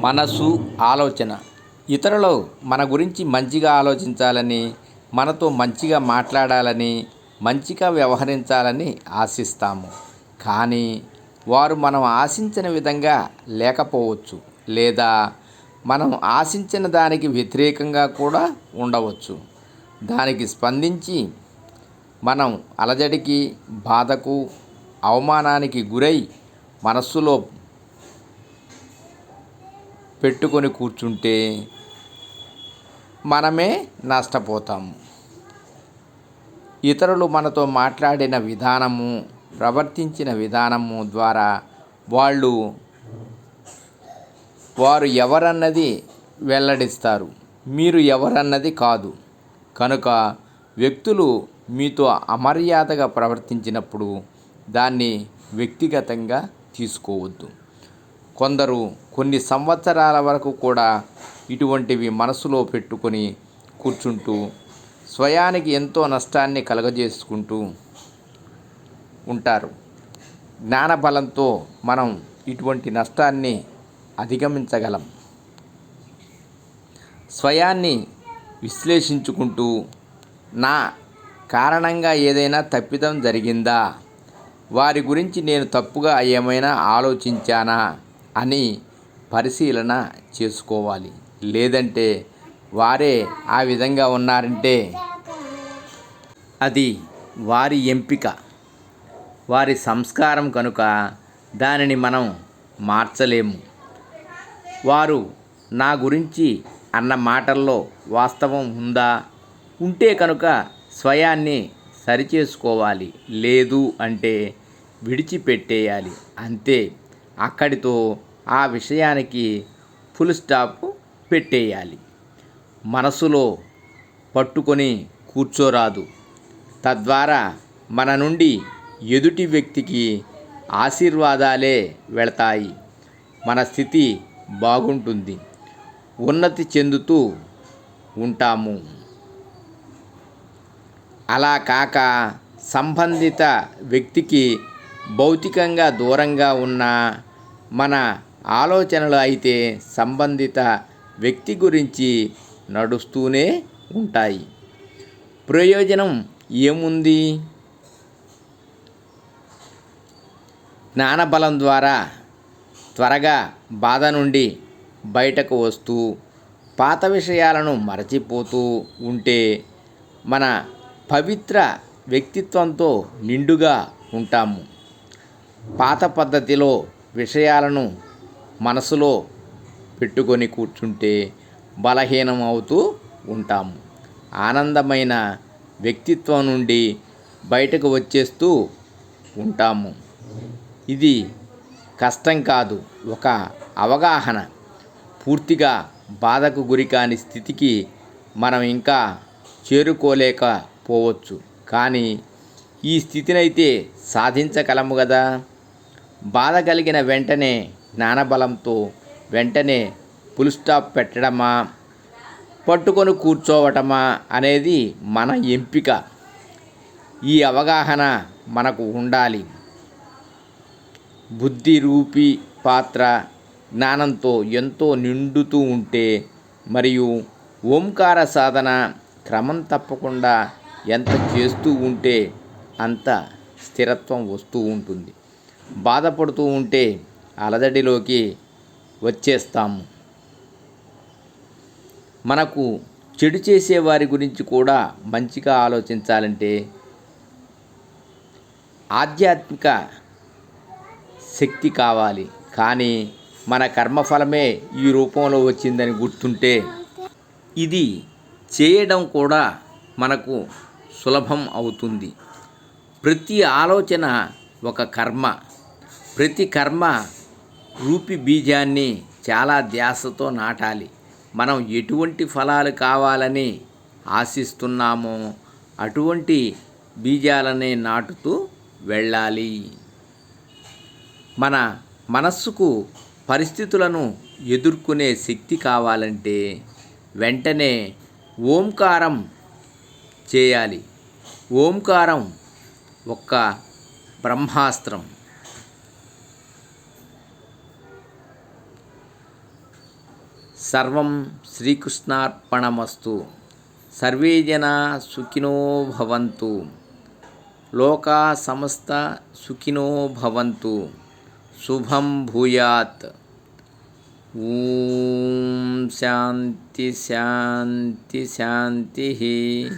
మనసు, ఆలోచన. ఇతరులు మన గురించి మంచిగా ఆలోచించాలని, మనతో మంచిగా మాట్లాడాలని, మంచిగా వ్యవహరించాలని ఆశిస్తాము. కానీ వారు మనం ఆశించిన విధంగా లేకపోవచ్చు, లేదా మనం ఆశించిన దానికి వ్యతిరేకంగా కూడా ఉండవచ్చు. దానికి స్పందించి మనం అలజడికి, బాధకు, అవమానానికి గురై మనస్సులో పెట్టుకొని కూర్చుంటే మనమే నష్టపోతాము. ఇతరులు మనతో మాట్లాడిన విధానము, ప్రవర్తించిన విధానము ద్వారా వారు ఎవరన్నది వెల్లడిస్తారు, మీరు ఎవరన్నది కాదు. కనుక వ్యక్తులు మీతో అమర్యాదగా ప్రవర్తించినప్పుడు దాన్ని వ్యక్తిగతంగా తీసుకోవద్దు. కొందరు కొన్ని సంవత్సరాల వరకు కూడా ఇటువంటివి మనసులో పెట్టుకొని కూర్చుంటూ స్వయానికి ఎంతో నష్టాన్ని కలుగజేసుకుంటూ ఉంటారు. జ్ఞానబలంతో మనం ఇటువంటి నష్టాన్ని అధిగమించగలం. స్వయాన్ని విశ్లేషించుకుంటూ నా కారణంగా ఏదైనా తప్పిదం జరిగిందా, వారి గురించి నేను తప్పుగా ఏమైనా ఆలోచించానా అని పరిశీలన చేసుకోవాలి. లేదంటే వారే ఆ విధంగా ఉన్నారంటే అది వారి ఎంపిక, వారి సంస్కారం కనుక దానిని మనం మార్చలేము. వారు నా గురించి అన్న మాటల్లో వాస్తవం ఉందా? ఉంటే కనుక స్వయాన్ని సరిచేసుకోవాలి. లేదు అంటే విడిచిపెట్టేయాలి. అంతే. అక్కడితో ఆ విషయానికి ఫుల్ స్టాప్ పెట్టేయాలి. మనసులో పట్టుకొని కూర్చోరాదు. తద్వారా మన నుండి ఎదుటి వ్యక్తికి ఆశీర్వాదాలే వెళతాయి. మన స్థితి బాగుంటుంది, ఉన్నతి చెందుతూ ఉంటాము. అలా కాక సంబంధిత వ్యక్తికి భౌతికంగా దూరంగా ఉన్న మన ఆలోచనలు అయితే సంబంధిత వ్యక్తి గురించి నడుస్తూనే ఉంటాయి. ప్రయోజనం ఏముంది? జ్ఞానబలం ద్వారా త్వరగా బాధ నుండి బయటకు వస్తూ పాత విషయాలను మరచిపోతూ ఉంటే మన పవిత్ర వ్యక్తిత్వంతో నిండుగా ఉంటాము. పాత పద్ధతిలో విషయాలను మనసులో పెట్టుకొని కూర్చుంటే బలహీనం అవుతూ ఉంటాము. ఆనందమైన వ్యక్తిత్వం నుండి బయటకు వచ్చేస్తూ ఉంటాము. ఇది కష్టం కాదు, ఒక అవగాహన. పూర్తిగా బాధకు గురికాని స్థితికి మనం ఇంకా చేరుకోలేకపోవచ్చు, కానీ ఈ స్థితినైతే సాధించగలము కదా. బాధ కలిగిన వెంటనే జ్ఞానబలంతో వెంటనే ఫుల్ స్టాప్ పెట్టడమా, పట్టుకొని కూర్చోవటమా అనేది మన ఎంపిక. ఈ అవగాహన మనకు ఉండాలి. బుద్ధి రూపీ పాత్ర జ్ఞానంతో ఎంతో నిండుతూ ఉంటే మరియు ఓంకార సాధన క్రమం తప్పకుండా ఎంత చేస్తూ ఉంటే అంత స్థిరత్వం వస్తూ ఉంటుంది. బాధపడుతూ ఉంటే అలజడిలోకి వచ్చేస్తాము. మనకు చెడు చేసే వారి గురించి కూడా మంచిగా ఆలోచించాలంటే ఆధ్యాత్మిక శక్తి కావాలి. కానీ మన కర్మఫలమే ఈ రూపంలో వచ్చిందని గుర్తుంటే ఇది చేయడం కూడా మనకు సులభం అవుతుంది. ప్రతి ఆలోచన ఒక కర్మ. ప్రతి కర్మ రూపి బీజాన్ని చాలా ధ్యాసతో నాటాలి. మనం ఎటువంటి ఫలాలు కావాలని ఆశిస్తున్నామో అటువంటి బీజాలనే నాటుతూ వెళ్ళాలి. మన మనస్సుకు పరిస్థితులను ఎదుర్కొనే శక్తి కావాలంటే వెంటనే ఓంకారం చేయాలి. ఓంకారం ఒక్క బ్రహ్మాస్త్రం. సర్వం శ్రీకృష్ణార్పణమస్తు. సర్వే జనా సుఖినో భవంతు. లోకా సమస్త సుఖినో భవంతు. శుభం భూయాత్. ఓం శాంతి శాంతి శాంతి.